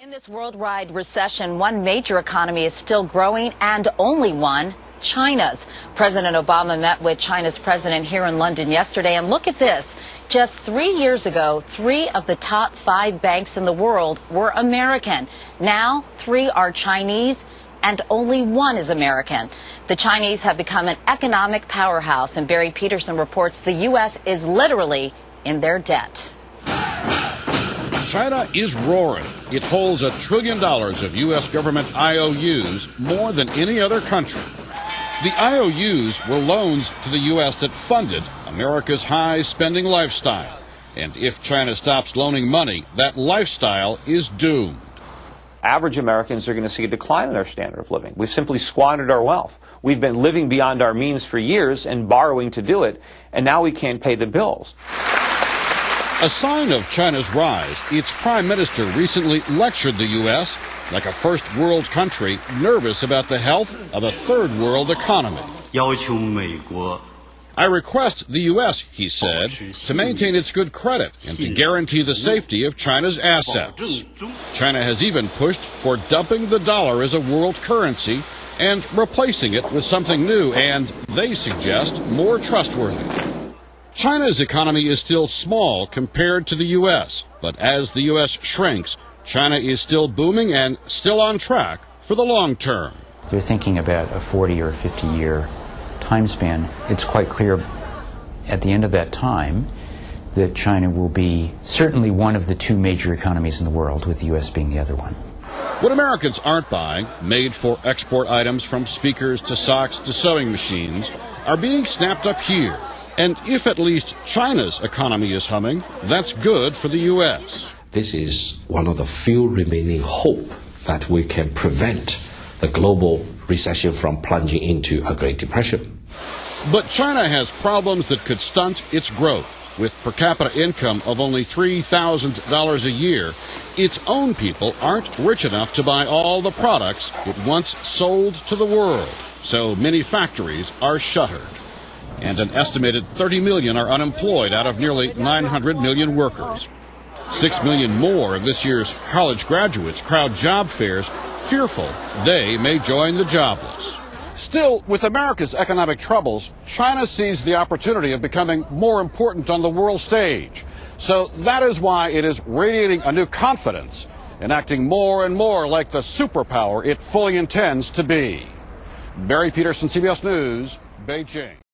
In this worldwide recession, one major economy is still growing, and only one, China's. President Obama met with China's president here in London yesterday, and look at this. Just 3 years ago, 3 of the top 5 banks in the world were American. Now, 3 are Chinese, and only 1 is American. The Chinese have become an economic powerhouse, and Barry Peterson reports the U.S. is literally in their debt. China is roaring. It holds $1 trillion of U.S. government IOUs, more than any other country. The IOUs were loans to the U.S. that funded America's high-spending lifestyle. And if China stops loaning money, that lifestyle is doomed. Average Americans are going to see a decline in their standard of living. We've simply squandered our wealth. We've been living beyond our means for years and borrowing to do it, and now we can't pay the bills. A sign of China's rise, its prime minister recently lectured the U.S. like a first-world country nervous about the health of a third-world economy. I request the U.S., he said, to maintain its good credit and to guarantee the safety of China's assets. China has even pushed for dumping the dollar as a world currency and replacing it with something new and, they suggest, more trustworthy. China's economy is still small compared to the U.S., but as the U.S. shrinks, China is still booming and still on track for the long term. They're thinking about a 40 or 50-year time span. It's quite clear at the end of that time that China will be certainly one of the 2 major economies in the world, with the U.S. being the other one. What Americans aren't buying, made-for-export items from speakers to socks to sewing machines, are being snapped up here. And if at least China's economy is humming, that's good for the U.S. This is one of the few remaining hope that we can prevent the global recession from plunging into a Great Depression. But China has problems that could stunt its growth. With per capita income of only $3,000 a year, its own people aren't rich enough to buy all the products it once sold to the world. So many factories are shuttered. And an estimated 30 million are unemployed out of nearly 900 million workers. 6 million more of this year's college graduates crowd job fairs, fearful they may join the jobless. Still, with America's economic troubles, China sees the opportunity of becoming more important on the world stage. So that is why it is radiating a new confidence and acting more and more like the superpower it fully intends to be. Barry Peterson, CBS News, Beijing.